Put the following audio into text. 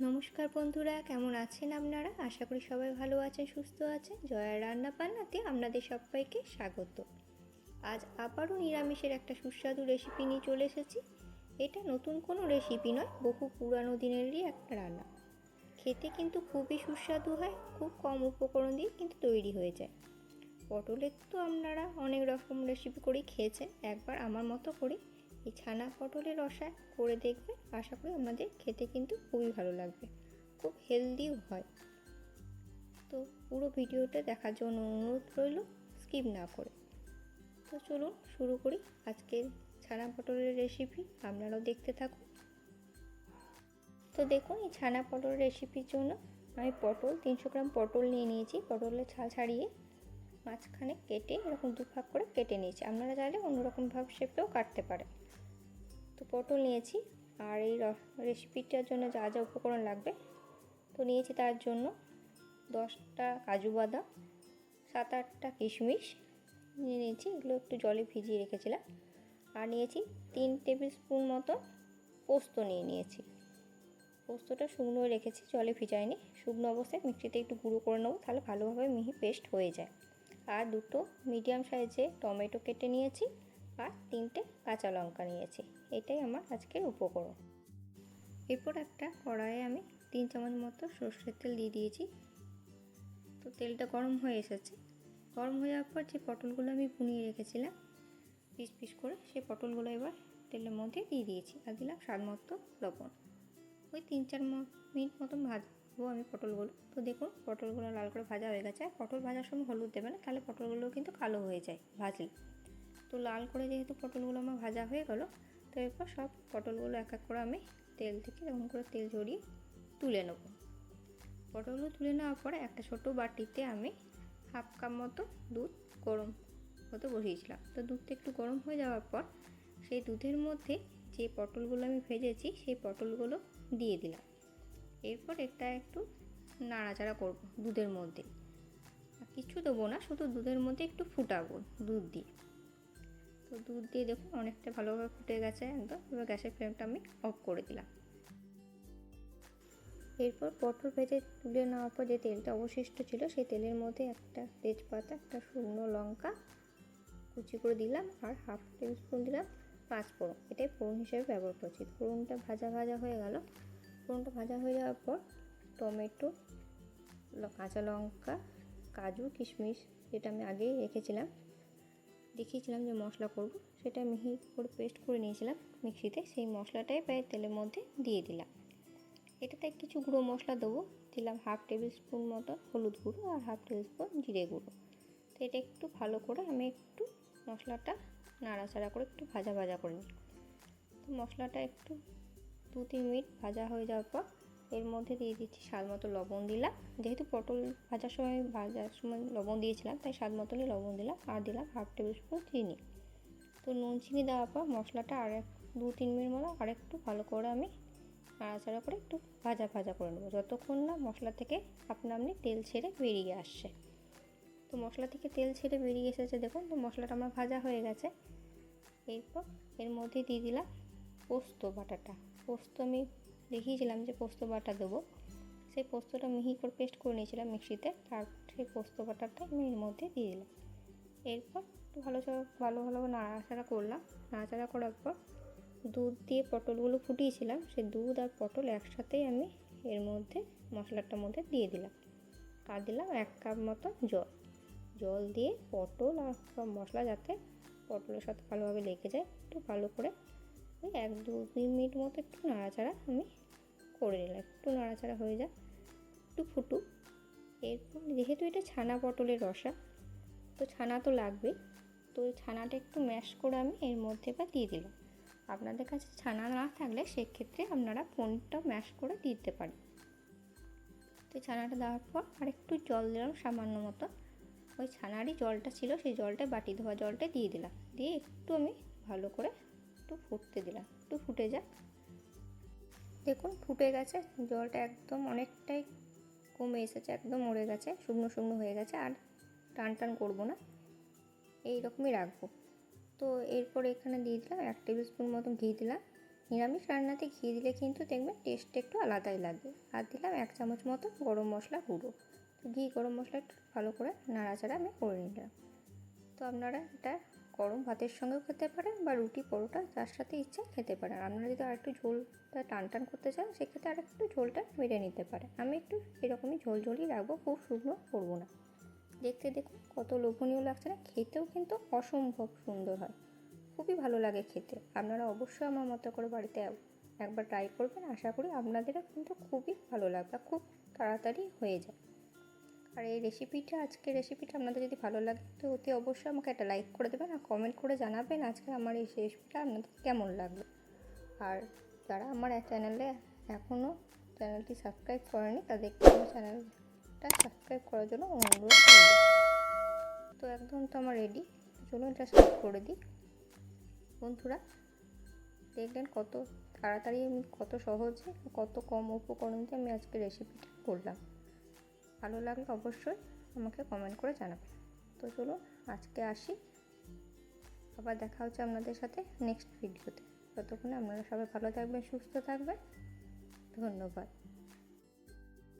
নমস্কার বন্ধুরা, কেমন আছেন আপনারা? আশা করি সবাই ভালো আছেন, সুস্থ আছেন। জয়ার রান্না বান্নাতে আপনাদের সবাইকে স্বাগত। আজ আবারও নিরামিষের একটা সুস্বাদু রেসিপি নিয়ে চলে এসেছি। এটা নতুন কোনো রেসিপি নয়, বহু পুরানো দিনেরই একটা রান্না। খেতে কিন্তু খুবই সুস্বাদু হয়, খুব কম উপকরণ দিয়ে কিন্তু তৈরি হয়ে যায়। পটলের তো আপনারা অনেক রকম রেসিপি করেই খেয়েছেন, একবার আমার মতো করে এই ছানা পটলের রসা করে দেখবেন। আশা করি আপনাদের খেতে কিন্তু খুবই ভালো লাগবে, খুব হেলদিও হয়। তো পুরো ভিডিওটা দেখার জন্য অনুরোধ রইল, স্কিপ না করে। তো চলুন শুরু করি আজকের ছানা পটলের রেসিপি, আপনারাও দেখতে থাকুন। তো দেখুন, এই ছানা পটলের রেসিপির জন্য আমি 300 গ্রাম পটল নিয়ে নিয়েছি। পটলের ছাল ছাড়িয়ে মাঝখানে কেটে এরকম দুভাগ করে কেটে নিয়েছি। আপনারা চাইলে অন্যরকমভাব শেপেও কাটতে পারেন। তো পটল নিয়েছি। আর এই রেসিপিটার জন্য যা যা উপকরণ লাগবে, তো নিয়েছি তার জন্য 10টা কাজু বাদাম, 7-8টা কিশমিশ নিয়ে নিয়েছি। এগুলো একটু জলে ভিজিয়ে রেখেছিলাম। আর নিয়েছি 3 টেবিল স্পুন মতো পোস্ত নিয়েছি। পোস্তটা শুকনো রেখেছি, জলে ভিজাইনি। শুকনো অবস্থায় মিক্সিতে একটু গুঁড়ো করে নেবো, তাহলে ভালোভাবে মিহি পেস্ট হয়ে যায়। আর 2টো মিডিয়াম সাইজে টমেটো কেটে নিয়েছি। আর 3টে কাঁচা লঙ্কা নিয়েছি। এটাই আমার আজকের উপকরণ। এরপর একটা কড়াইয়ে আমি 3 চামচ মতো সর্ষের তেল দিয়ে দিয়েছি। তো তেলটা গরম হয়ে এসেছে। গরম হয়ে যাওয়ার পর যে পটলগুলো আমি ভুনিয়ে রেখেছিলাম পিস পিস করে, সেই পটলগুলো এবার তেলের মধ্যে দিয়ে দিয়েছি। আর দিলাম স্বাদ মতো লবণ। ওই 3-4 মিনিট মতন ভাজবো আমি পটলগুলো। তো দেখুন, পটলগুলো লাল করে ভাজা হয়ে গেছে। আর পটল ভাজার সময় হলুদ দেবে না, তাহলে পটলগুলো কিন্তু কালো হয়ে যায় ভাজলে। তো লাল করে যেহেতু পটলগুলো আমার ভাজা হয়ে গেল, তো এরপর সব পটলগুলো এক এক করে আমি তেল থেকে এরকম করে তেল ঝরিয়ে তুলে নেব। পটলগুলো তুলে নেওয়ার পরে একটা ছোটো বাটিতে আমি 1/2 কাপ মতো দুধ গরম হতে বসিয়েছিলাম। তো দুধটা একটু গরম হয়ে যাওয়ার পর সেই দুধের মধ্যে যে পটলগুলো আমি ভেজেছি সেই পটলগুলো দিয়ে দিলাম। এরপর এটা একটু নাড়াচাড়া করব দুধের মধ্যে। কিছু দেবো না, শুধু দুধের মধ্যে একটু ফুটাবো দুধ দিয়ে। তো দুধ দিয়ে দেখুন অনেকটা ভালোভাবে ফুটে গেছে একদম। এবার গ্যাসের ফ্লেমটা আমি অফ করে দিলাম। এরপর পটল ভেজে তুলে নেওয়ার পর যে তেলটা অবশিষ্ট ছিল, সেই তেলের মধ্যে একটা তেজপাতা, একটা শুকনো লঙ্কা কুচি করে দিলাম। আর 1/2 টেবিল স্পুন দিলাম পাঁচফোড়ন। এটাই ফোড়ন হিসেবে ব্যবহার করছি। ফোড়নটা ভাজা হয়ে গেল। ফোড়নটা ভাজা হয়ে যাওয়ার পর টমেটো, কাঁচা লঙ্কা, কাজু, কিশমিশ যেটা আমি আগেই দেখিয়েছিলাম যে মশলা করব, সেটা মিহি করে পেস্ট করে নিয়েছিলাম মিক্সিতে। সেই মশলাটাই প্রায় তেলের মধ্যে দিয়ে দিলাম। এটাতে কিছু গুঁড়ো মশলা দেবো। দিলাম 1/2 টেবিল স্পুন মতো হলুদ গুঁড়ো আর 1/2 টেবিল স্পুন জিরে গুঁড়ো। তো এটা একটু ভালো করে আমি একটু মশলাটা নাড়াচাড়া করে একটু ভাজা করে নিই। তো মশলাটা একটু 2-3 মিনিট ভাজা হয়ে যাওয়ার পর এর মধ্যে দিয়ে দিচ্ছি স্বাদ মতো লবণ দিলাম। যেহেতু পটল ভাজার সময় লবণ দিয়েছিলাম, তাই স্বাদ মতনই লবণ দিলাম। আর দিলাম 1/2 টেবিল স্পুন চিনি। তো নুন চিনি দেওয়ার পর মশলাটা 2-3 মিনিট মতো আরেকটু ভালো করে আমি নাড়াচাড়া করে একটু ভাজা করে নেবো, যতক্ষণ না মশলা থেকে আপনা আপনি তেল ছেড়ে বেরিয়ে আসছে। তো মশলা থেকে তেল ছেড়ে বেরিয়ে এসেছে দেখুন। তো মশলাটা আমার ভাজা হয়ে গেছে। এরপর এর মধ্যে দিয়ে দিলাম পোস্ত বাটাটা। পোস্ত আমি দেখিয়েছিলাম যে পোস্ত বাটা দেবো, সেই পোস্তটা মিহি করে পেস্ট করে নিয়েছিলাম মিক্সিতে। তারপর সেই পোস্ত বাটাটা আমি এর মধ্যে দিয়ে দিলাম। এরপর একটু ভালো নাড়াচাড়া করলাম। নাড়াচাড়া করার পর দুধ দিয়ে পটলগুলো ফুটিয়েছিলাম, সেই দুধ আর পটল একসাথেই আমি এর মধ্যে মশলাটার মধ্যে দিয়ে দিলাম। আর দিলাম 1 কাপ মতো জল দিয়ে পটল আর সব মশলা যাতে পটলের সাথে ভালোভাবে লেগে যায়, একটু ভালো করে ওই 1-2 মিনিট মতো একটু নাড়াচাড়া আমি করে নিলাম। একটু নাড়াচাড়া হয়ে যায়, একটু ফুটুক। এরপর যেহেতু এটা ছানা পটলের রসা, তো ছানা তো লাগবেই। তো ওই ছানাটা একটু ম্যাশ করে আমি এর মধ্যে দিয়ে দিলাম। আপনাদের কাছে ছানা না থাকলে সেক্ষেত্রে আপনারা পনিরটা ম্যাশ করে দিতে পারেন। তো ছানাটা দেওয়ার পর আর একটু জল দিলাম সামান্য মতো। ওই ছানারই জলটা ছিল, সেই জলটা বাটি ধোয়া জলটা দিয়ে দিলাম। দিয়ে একটু আমি ভালো করে একটু ফুটতে দিলাম, একটু ফুটে যাক। দেখুন ফুটে গেছে, জলটা একদম অনেকটাই কমে এসেছে, একদম মরে গেছে, শুকনো হয়ে গেছে। আর টান করবো না, এই রকমই রাখবো। তো এরপর এখানে দিয়ে দিলাম 1 টেবিল স্পুন মতো ঘি দিলাম। নিরামিষ রান্নাতে ঘি দিলে কিন্তু দেখবেন টেস্টটা একটু আলাদাই লাগবে। আর দিলাম 1 চামচ মতো গরম মশলা গুঁড়ো। তো ঘি গরম মশলা একটু ভালো করে নাড়াচাড়া আমি করে নিলাম। তো আপনারা এটা গরম ভাতের সঙ্গেও খেতে পারেন বা রুটি পরোটা যার সাথে ইচ্ছা খেতে পারেন। আপনারা যদি আর একটু ঝোলটা টান টান করতে চান সেক্ষেত্রে আর একটু ঝোলটা বেড়ে নিতে পারেন। আমি একটু এরকমই ঝোল রাখবো, খুব শুকনো করবো না। দেখতে দেখুন কত লোভনীয় লাগছে না, খেতেও কিন্তু অসম্ভব সুন্দর হয়, খুবই ভালো লাগে খেতে। আপনারা অবশ্যই আমার মতো করে বাড়িতে একবার ট্রাই করবেন, আশা করি আপনাদেরও কিন্তু খুবই ভালো লাগবে, খুব তাড়াতাড়ি হয়ে যায়। আর এই আজকের রেসিপিটা আপনাদের যদি ভালো লাগে তো অতি অবশ্যই আমাকে একটা লাইক করে দেবেন আর কমেন্ট করে জানাবেন আজকে আমার এই রেসিপিটা আপনাদের কেমন লাগলো। আর যারা আমার চ্যানেলটি সাবস্ক্রাইব করেনি তাদেরকে আমার চ্যানেলটা সাবস্ক্রাইব করার জন্য অনুরোধ করব। তো একদম তো আমার রেডি, চলুন এটা স্টার্ট করে দিই। বন্ধুরা দেখলেন কত তাড়াতাড়ি আমি কত সহজে কত কম উপকরণ দিয়ে আমি আজকে রেসিপিটা করলাম। ভালো লাগলে অবশ্যই আমাকে কমেন্ট করে জানাবেন। তো চলুন আজকে আসি, আবার দেখা হচ্ছে আপনাদের সাথে নেক্সট ভিডিওতে। ততক্ষণে আপনারা সবাই ভালো থাকবেন, সুস্থ থাকবেন। ধন্যবাদ।